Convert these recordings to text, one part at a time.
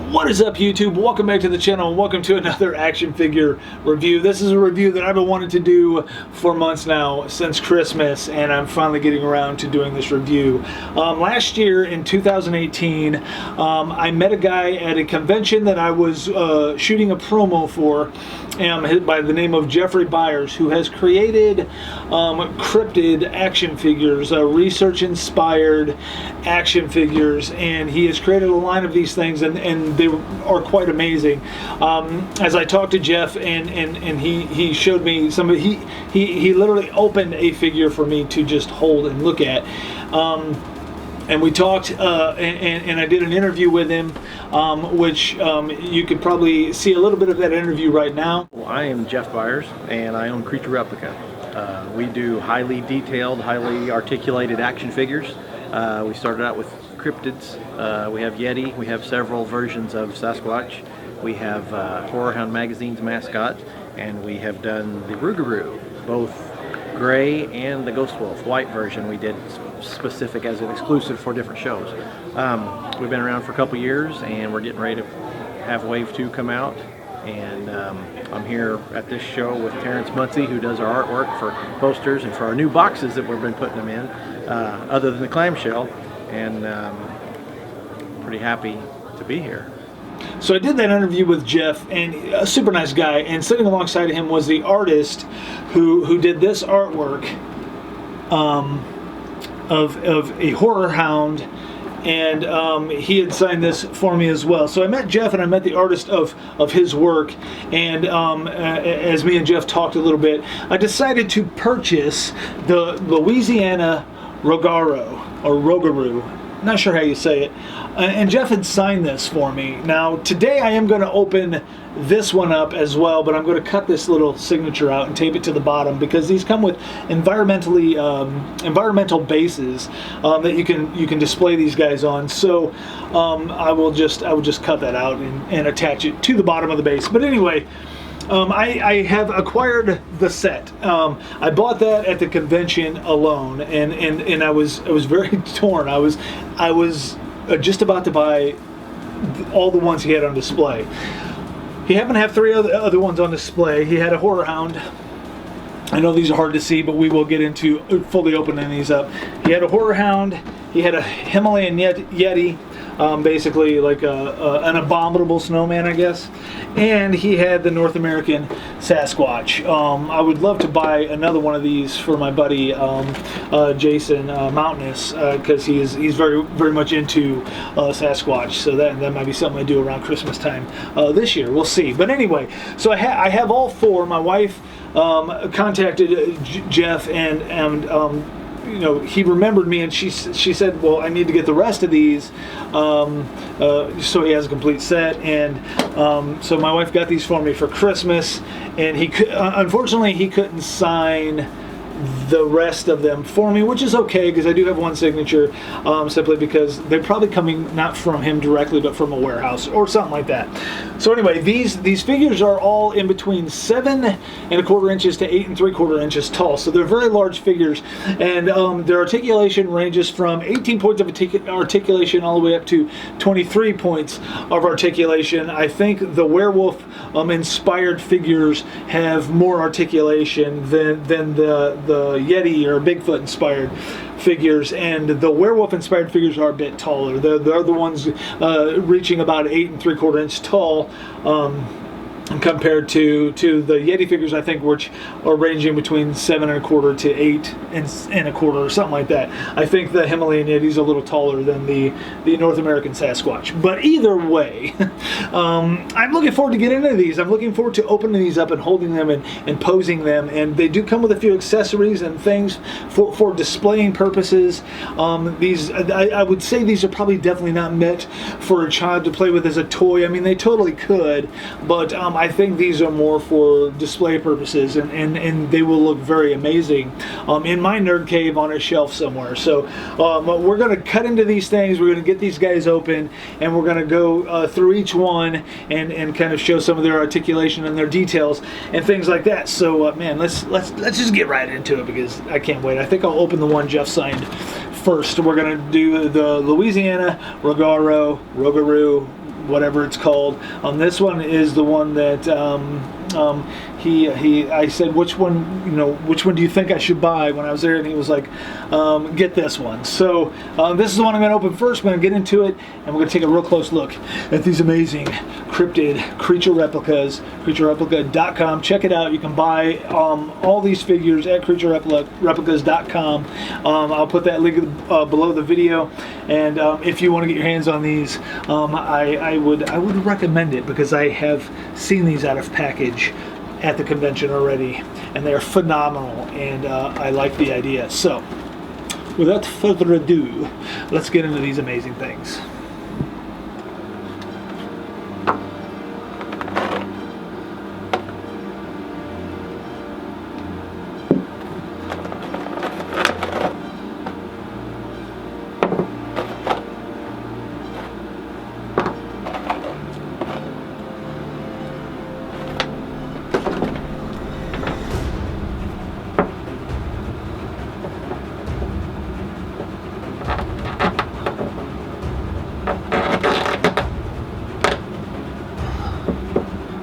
What is up, YouTube? Welcome back to the channel and welcome to another action figure review. This is a review that I've been wanting to do for months now, since Christmas, and I'm finally getting around to doing this review. Last year in 2018, I met a guy at a convention that I was shooting a promo for by the name of Jeffrey Byers, who has created cryptid action figures, research-inspired action figures, and he has created a line of these things, and they are quite amazing. As I talked to Jeff, and he showed me some of he literally opened a figure for me to just hold and look at. And we talked, and I did an interview with him, which you could probably see a little bit of that interview right now. Well, I am Jeff Byers, and I own Creatureplica. We do highly detailed, highly articulated action figures. We started out with cryptids. We have Yeti. We have several versions of Sasquatch. We have Horror Hound Magazine's mascot, and we have done the Rougarou, both gray and the Ghost Wolf white version. We did specific as an exclusive for different shows. We've been around for a couple years, and we're getting ready to have Wave 2 come out. And I'm here at this show with Terrence Muncie, who does our artwork for posters and for our new boxes that we've been putting them in, other than the clamshell, and pretty happy to be here. So I did that interview with Jeff, and a super nice guy, and sitting alongside him was the artist who did this artwork of a horror hound, and he had signed this for me as well. So I met Jeff, and I met the artist of his work, and as me and Jeff talked a little bit, I decided to purchase the Louisiana Rougarou. Not sure how you say it. And Jeff had signed this for me. Now, today I am going to open this one up as well, but I'm going to cut this little signature out and tape it to the bottom, because these come with environmental bases that you can display these guys on. So I will just cut that out and attach it to the bottom of the base. But anyway, I have acquired the set. I bought that at the convention alone, and I was very torn. I was just about to buy all the ones he had on display. He happened to have three other ones on display. He had a Horror Hound. I know these are hard to see, but we will get into fully opening these up. He had a Horror Hound. He had a Himalayan Yeti, basically like an abominable snowman, I guess. And he had the North American Sasquatch. I would love to buy another one of these for my buddy Jason Mountainous, because he's very much into Sasquatch. So that might be something I do around Christmas time this year. We'll see. But anyway, so I have all four. My wife contacted Jeff, and you know, he remembered me, and she said, well, I need to get the rest of these so he has a complete set. And so my wife got these for me for Christmas, and unfortunately he couldn't sign the rest of them for me, which is okay, because I do have one signature, simply because they're probably coming not from him directly, but from a warehouse or something like that. So anyway, these figures are all in between 7¼ inches to 8¾ inches tall, so they're very large figures, and their articulation ranges from 18 points of articulation all the way up to 23 points of articulation. I think the werewolf inspired figures have more articulation than the Yeti or Bigfoot inspired figures, and the werewolf inspired figures are a bit taller. They're the ones reaching about 8¾ inch tall, compared to the Yeti figures, I think, which are ranging between 7¼ to 8¼ or something like that. I think the Himalayan Yeti is a little taller than the North American Sasquatch. But either way, I'm looking forward to getting into these. I'm looking forward to opening these up and holding them and posing them. And they do come with a few accessories and things for displaying purposes. I would say these are probably definitely not meant for a child to play with as a toy. I mean, they totally could, but I think these are more for display purposes, and they will look very amazing in my nerd cave on a shelf somewhere. So we're going to cut into these things. We're going to get these guys open, and we're going to go through each one and kind of show some of their articulation and their details and things like that. So man, let's just get right into it, because I can't wait. I think I'll open the one Jeff signed first. We're going to do the Louisiana Rougarou, whatever it's called. This one is the one that I said, which one do you think I should buy when I was there, and he was like, get this one. So this is the one I'm going to open first. I'm going to get into it, and we're going to take a real close look at these amazing cryptid creature replicas. CreaturePlica.com. Check it out. You can buy all these figures at CreaturePlicas.com. I'll put that link below the video, and if you want to get your hands on these, I would recommend it, because I have seen these out of package at the convention already, and they're phenomenal, and I like the idea. So without further ado, let's get into these amazing things.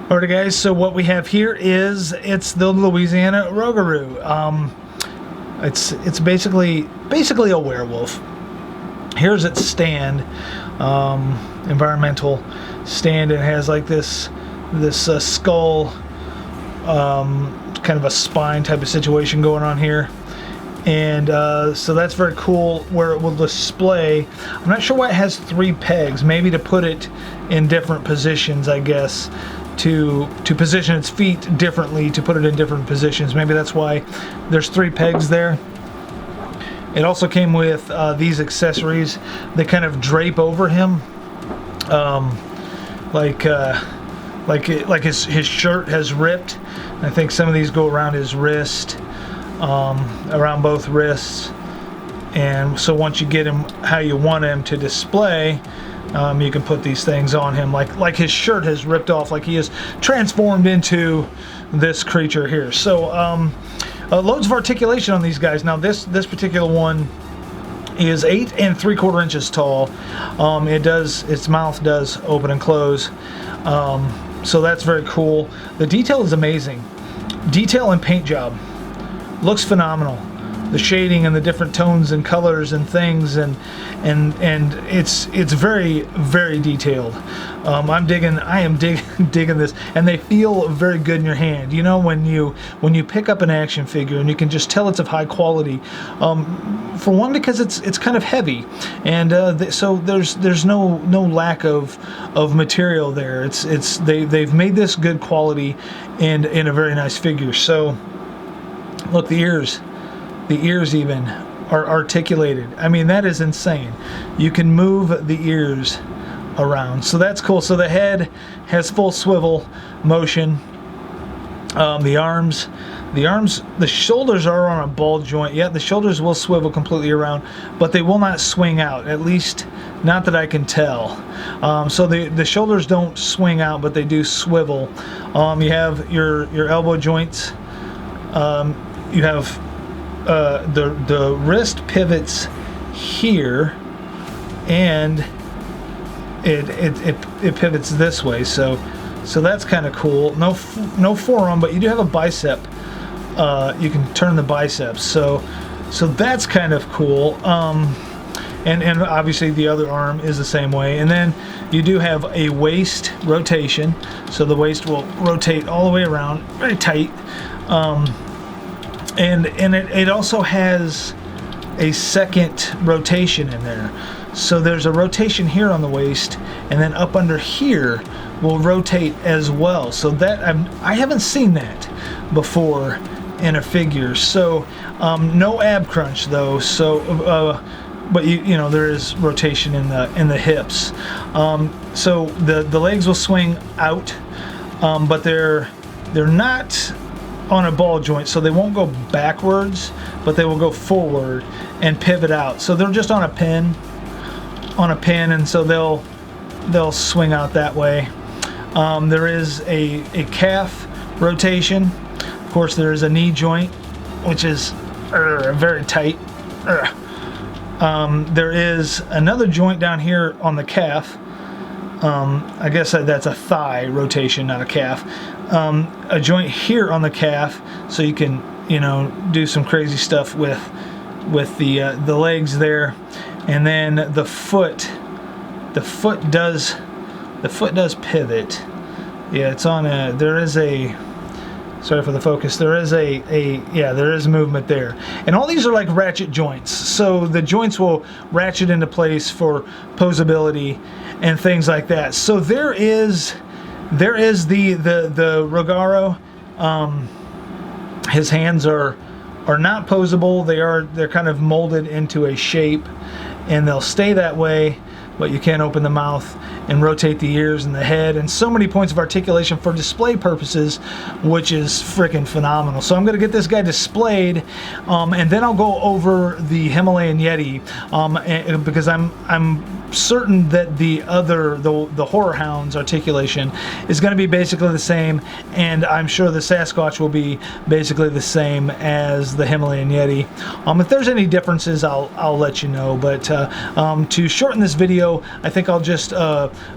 Alright guys, so what we have here is, it's the Louisiana Rougarou. It's basically a werewolf. Here's its stand, environmental stand. It has like this skull, kind of a spine type of situation going on here. And so that's very cool, where it will display. I'm not sure why it has 3 pegs, maybe to put it in different positions, I guess, to position its feet differently, to put it in different positions. Maybe that's why there's 3 pegs there. It also came with these accessories that kind of drape over him, like his shirt has ripped. I think some of these go around his wrist, around both wrists, and so once you get him how you want him to display, you can put these things on him, like his shirt has ripped off, like he is transformed into this creature here. So loads of articulation on these guys. Now this particular one is 8 3/4 inches tall. Its mouth does open and close, so that's very cool. The detail is amazing. Detail and paint job looks phenomenal. The shading and the different tones and colors and things, and it's very, very detailed. I am digging this, and they feel very good in your hand. You know, when you pick up an action figure, and you can just tell it's of high quality. For one, because it's kind of heavy, and so there's no lack of material there. They've made this good quality and in a very nice figure. So look, the ears even are articulated. I mean, that is insane. You can move the ears around, so that's cool. So the head has full swivel motion. The arms, the shoulders are on a ball joint. Yeah, the shoulders will swivel completely around, but they will not swing out, at least not that I can tell. So the shoulders don't swing out, but they do swivel. You have your elbow joints. You have the wrist pivots here, and it pivots this way. So that's kind of cool. No forearm, but you do have a bicep. You can turn the biceps. So that's kind of cool. And obviously the other arm is the same way. And then you do have a waist rotation. So the waist will rotate all the way around, very tight. And it also has a second rotation in there. So there's a rotation here on the waist, and then up under here will rotate as well. So that I haven't seen that before in a figure. So no ab crunch though. So but you know there is rotation in the hips. So the legs will swing out, but they're not on a ball joint, so they won't go backwards, but they will go forward and pivot out. So they're just on a pin, and so they'll swing out that way. There is a calf rotation. Of course, there is a knee joint, which is very tight. There is another joint down here on the calf, I guess that's a thigh rotation, not a calf. A joint here on the calf, so you can, you know, do some crazy stuff with the legs there. And then the foot does pivot. Yeah, it's on a, there is a, sorry for the focus, there is there is movement there. And all these are like ratchet joints, so the joints will ratchet into place for posability and things like that. So there is the Rogaro. His hands are not posable. They're kind of molded into a shape, and they'll stay that way, but you can't open the mouth and rotate the ears and the head, and so many points of articulation for display purposes, which is freaking phenomenal. So I'm going to get this guy displayed, and then I'll go over the Himalayan Yeti, because I'm certain that the Horror Hound's articulation is going to be basically the same, and I'm sure the Sasquatch will be basically the same as the Himalayan Yeti. If there's any differences, I'll let you know. But to shorten this video, I think I'll just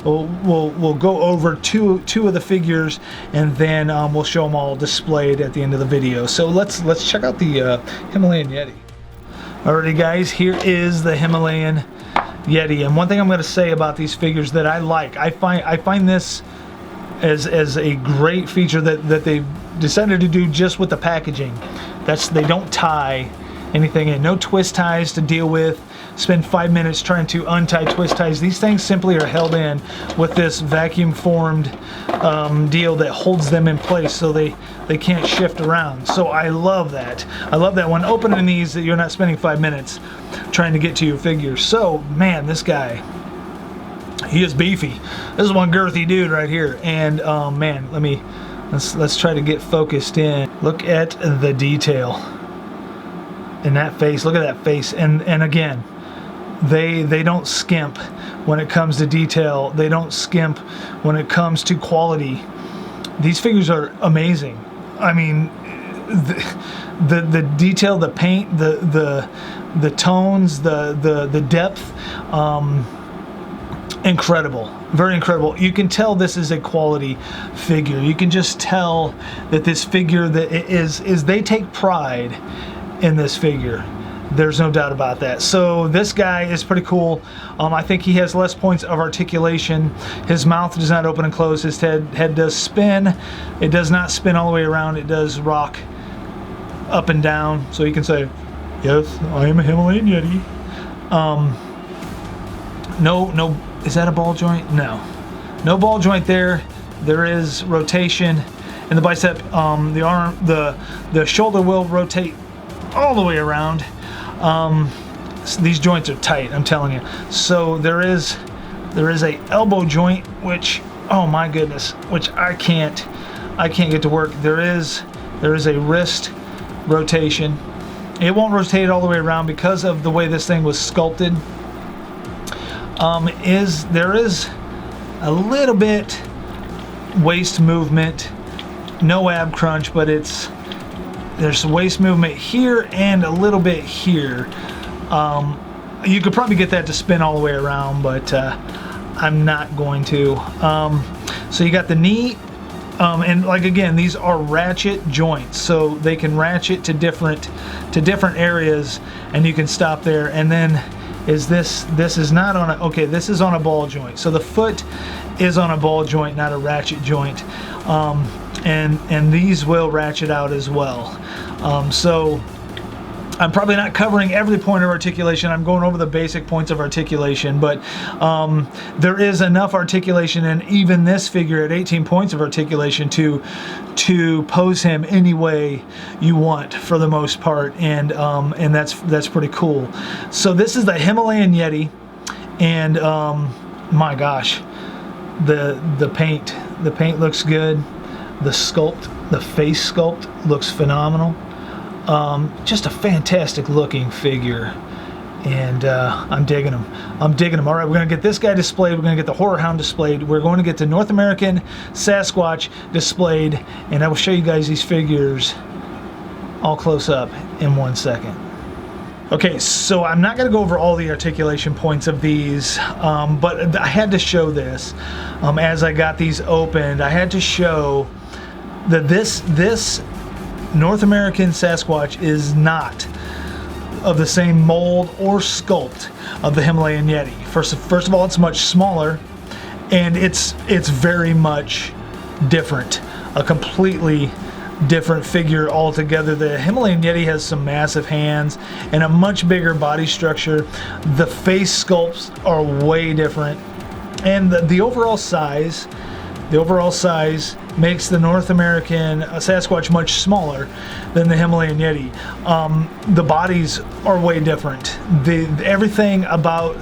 we'll go over two of the figures, and then we'll show them all displayed at the end of the video. So let's check out the Himalayan Yeti. Alrighty guys, here is the Himalayan Yeti, and one thing I'm going to say about these figures that I like, I find this as a great feature that they've decided to do just with the packaging. They don't tie anything in, no twist ties to deal with, spend 5 minutes trying to untie twist ties. These things simply are held in with this vacuum formed deal that holds them in place, so they can't shift around. So I love that. I love that when opening these, that you're not spending 5 minutes trying to get to your figure. So man, this guy, he is beefy. This is one girthy dude right here. And man, let's try to get focused in. Look at the detail in that face. Look at that face. And again, they don't skimp when it comes to detail. They don't skimp when it comes to quality. These figures are amazing. I mean, the detail, the paint, the tones, the depth, incredible, very incredible. You can tell this is a quality figure. You can just tell that this figure that is they take pride in this figure. There's no doubt about that. So this guy is pretty cool. I think he has less points of articulation. His mouth does not open and close. His head does spin. It does not spin all the way around. It does rock up and down. So you can say, yes, I am a Himalayan Yeti. No, is that a ball joint? No. No ball joint there. There is rotation in the bicep. The arm, the shoulder will rotate all the way around. These joints are tight, I'm telling you. So there is a elbow joint, which, oh my goodness, which I can't get to work. There is a wrist rotation. It won't rotate all the way around because of the way this thing was sculpted. There is a little bit waist movement, no ab crunch, but there's waist movement here and a little bit here. You could probably get that to spin all the way around, but I'm not going to. So you got the knee, and like again, these are ratchet joints, so they can ratchet to different areas, and you can stop there. And then this is not on a, okay, this is on a ball joint. So the foot is on a ball joint, not a ratchet joint. And these will ratchet out as well. So I'm probably not covering every point of articulation. I'm going over the basic points of articulation, but there is enough articulation in even this figure at 18 points of articulation to pose him any way you want for the most part, and that's pretty cool. So this is the Himalayan Yeti, and my gosh, the paint looks good. The sculpt, the face sculpt looks phenomenal. Just a fantastic looking figure, and I'm digging them. All right, we're going to get this guy displayed. We're going to get the Horror Hound displayed. We're going to get the North American Sasquatch displayed, and I will show you guys these figures all close up in 1 second. Okay, so I'm not going to go over all the articulation points of these, but I had to show this as I got these opened. I had to show that this North American Sasquatch is not of the same mold or sculpt of the Himalayan Yeti. First of all, it's much smaller, and it's very much different, a completely different figure altogether. The Himalayan Yeti has some massive hands and a much bigger body structure. The face sculpts are way different, and the overall size makes the North American Sasquatch much smaller than the Himalayan Yeti. The bodies are way different. Everything about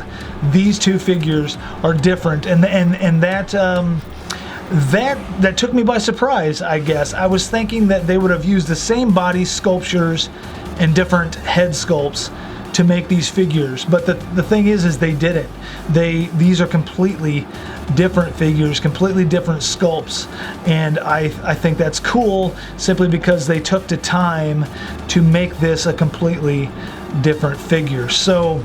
these two figures are different, and that took me by surprise, I guess. I was thinking that they would have used the same body sculptures and different head sculpts to make these figures, but the thing is they didn't. These are completely different figures, completely different sculpts, and I think that's cool simply because they took the time to make this a completely different figure. So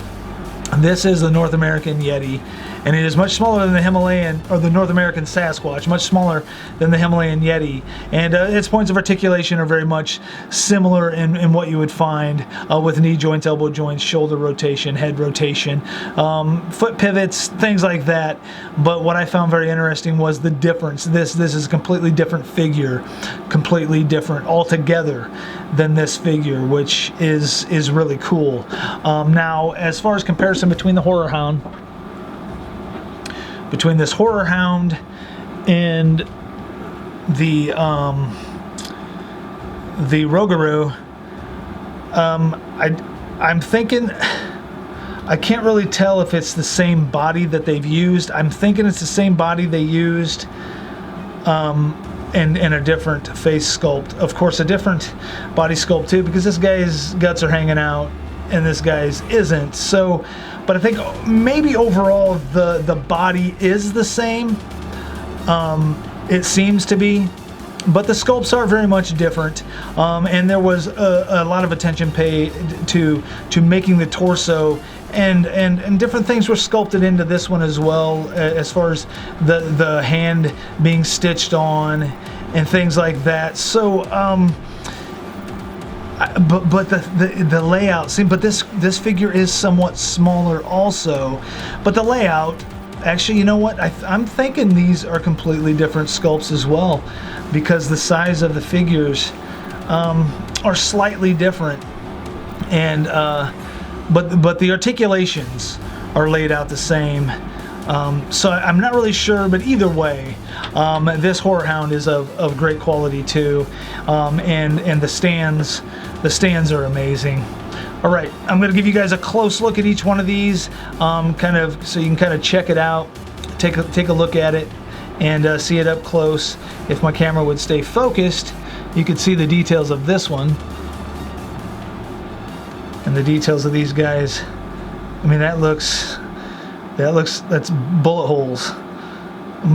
this is the North American Yeti, and it is much smaller than the Himalayan, or the North American Sasquatch, much smaller than the Himalayan Yeti, and its points of articulation are very much similar in what you would find with knee joints, elbow joints, shoulder rotation, head rotation, foot pivots, things like that. But what I found very interesting was the difference. This is a completely different figure, completely different altogether than this figure, which is really cool. Now, as far as comparison between the Horror Hound, between this Horror Hound and the Rougarou, I'm thinking, I can't really tell if it's the same body that they've used. I'm thinking it's the same body they used, and a different face sculpt. Of course, a different body sculpt too, because this guy's guts are hanging out and this guy's isn't. So, but I think maybe overall the body is the same. It seems to be, but the sculpts are very much different. And there was a lot of attention paid to making the torso, and different things were sculpted into this one as well, as far as the hand being stitched on and things like that. So but the layout, see, but this figure is somewhat smaller also, but the layout, actually, you know what, I'm thinking these are completely different sculpts as well, because the size of the figures are slightly different, and but the articulations are laid out the same. So I'm not really sure, but either way, this Horror Hound is of great quality too, and the stands are amazing. All right, I'm going to give you guys a close look at each one of these, kind of so you can kind of check it out, take a look at it, and see it up close. If my camera would stay focused, you could see the details of this one and the details of these guys. I mean, that's bullet holes.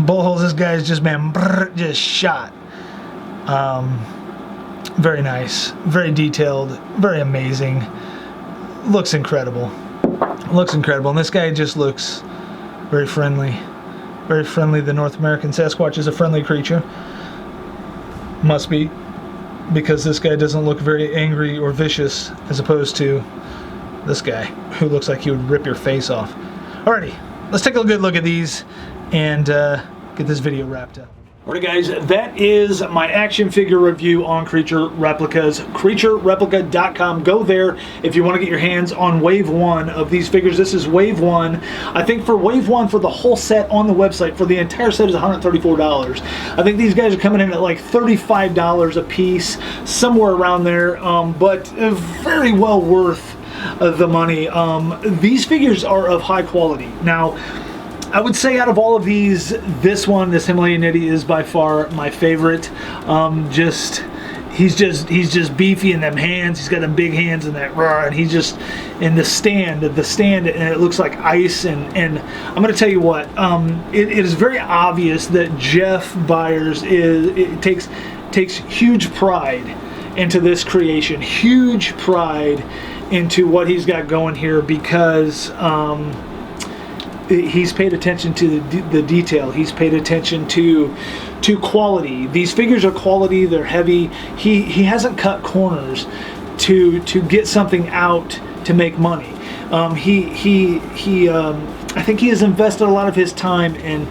Bullet holes. This guy's just just shot. Very nice, very detailed, very amazing. Looks incredible. Looks incredible. And this guy just looks very friendly. Very friendly. The North American Sasquatch is a friendly creature. Must be, because this guy doesn't look very angry or vicious, as opposed to this guy, who looks like he would rip your face off. Alrighty, let's take a good look at these and get this video wrapped up. Alright guys, that is my action figure review on Creature Replicas. CreatureReplica.com. Go there if you want to get your hands on wave 1 of these figures. This is wave 1. I think for wave 1 for the whole set on the website, for the entire set, is $134. I think these guys are coming in at like $35 a piece, somewhere around there, but very well worth the money. These figures are of high quality. Now, I would say out of all of these, this Himalayan Yeti is by far my favorite. He's just beefy in them hands. He's got them big hands and that and he's just in the stand, and it looks like ice. And I'm going to tell you what, it is very obvious that Jeff Byers takes huge pride into this creation, huge pride into what he's got going here, because he's paid attention to the detail. He's paid attention to quality. These figures are quality. They're heavy. He hasn't cut corners to get something out to make money. I think he has invested a lot of his time and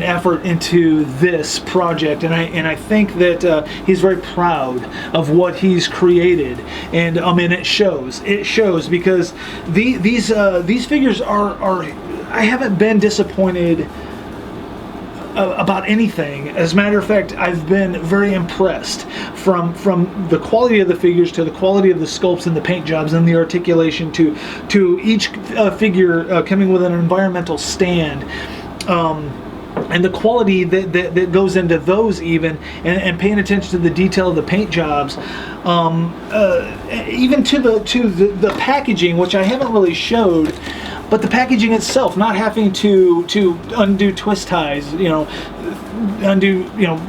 effort into this project, and I think that he's very proud of what he's created, and it shows. It shows, because these figures are I haven't been disappointed about anything. As a matter of fact, I've been very impressed from the quality of the figures to the quality of the sculpts and the paint jobs and the articulation to each figure coming with an environmental stand. And the quality that goes into those, even, and paying attention to the detail of the paint jobs, even to the packaging, which I haven't really showed, but the packaging itself, not having to undo twist ties, undo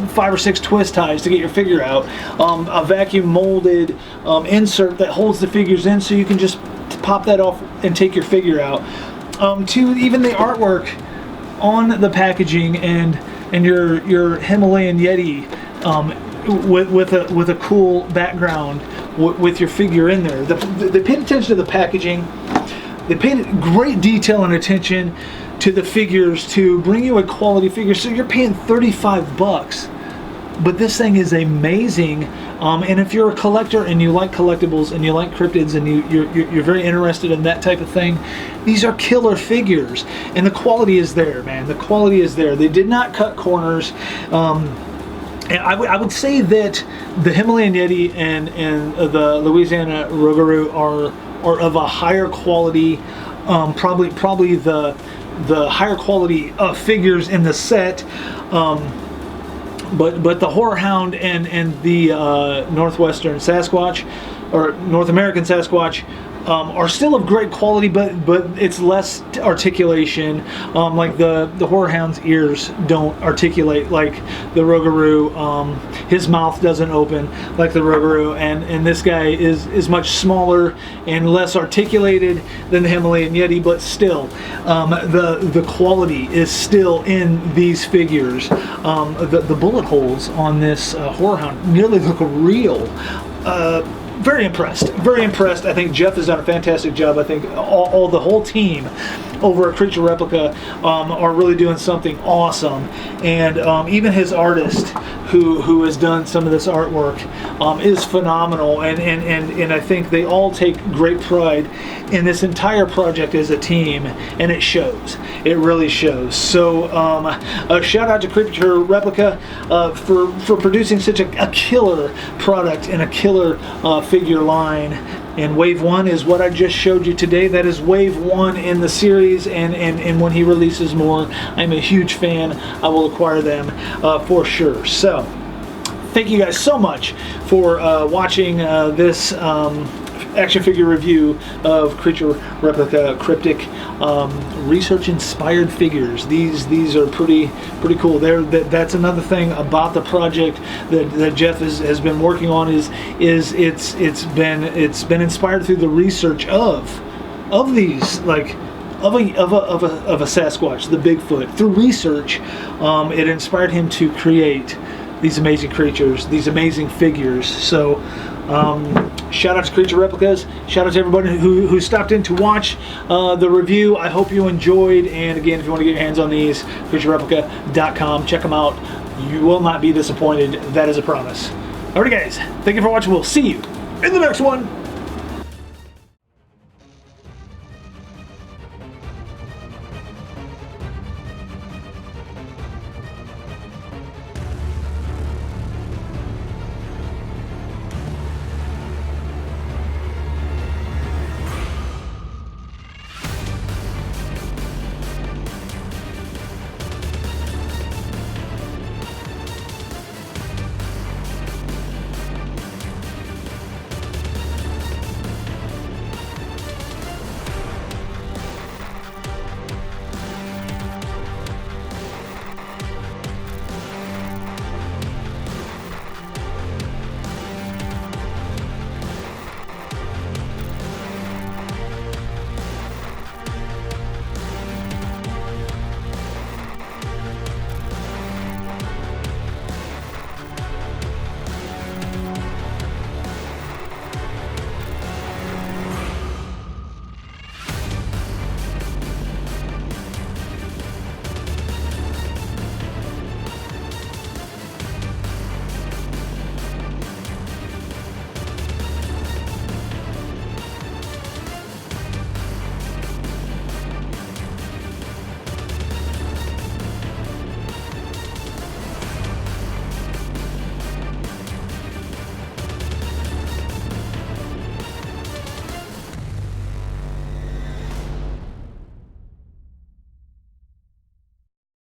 5 or 6 twist ties to get your figure out, a vacuum molded insert that holds the figures in, so you can just pop that off and take your figure out, to even the artwork on the packaging and your Himalayan Yeti with a cool background with your figure in there. They paid attention to the packaging. They paid great detail and attention to the figures to bring you a quality figure. So you're paying $35, but this thing is amazing. And if you're a collector and you like collectibles and you like cryptids and you're very interested in that type of thing, these are killer figures, and the quality is there, man. The quality is there. They did not cut corners. And I would say that the Himalayan Yeti and the Louisiana Rougarou are of a higher quality, probably the higher quality figures in the set. But the Horror Hound and the Northwestern Sasquatch, or North American Sasquatch, are still of great quality, but it's less articulation. Like the Horror Hound's ears don't articulate like the Rougarou. His mouth doesn't open like the Rougarou, and this guy is much smaller and less articulated than the Himalayan Yeti, but still, the quality is still in these figures. The bullet holes on this Horror Hound nearly look real. Very impressed. Very impressed. I think Jeff has done a fantastic job. I think the whole team over at Creature Replica are really doing something awesome. And even his artist, who has done some of this artwork, is phenomenal. And I think they all take great pride in this entire project as a team, and it shows. It really shows. So a shout out to Creature Replica for producing such a killer product and a killer figure line. And Wave 1 is what I just showed you today. That is Wave 1 in the series, and when he releases more, I'm a huge fan. I will acquire them for sure. So thank you guys so much for watching this action figure review of Creature Replica Cryptic research-inspired figures. These are pretty cool. That's another thing about the project that Jeff has been working on is it's been inspired through the research of these, like of a Sasquatch, the Bigfoot. Through research, it inspired him to create these amazing creatures, these amazing figures. So shout out to Creature Replicas. Shout out to everybody who stopped in to watch the review. I hope you enjoyed. And again, if you want to get your hands on these, creaturereplica.com. Check them out. You will not be disappointed. That is a promise. Alright guys, thank you for watching. We'll see you in the next one.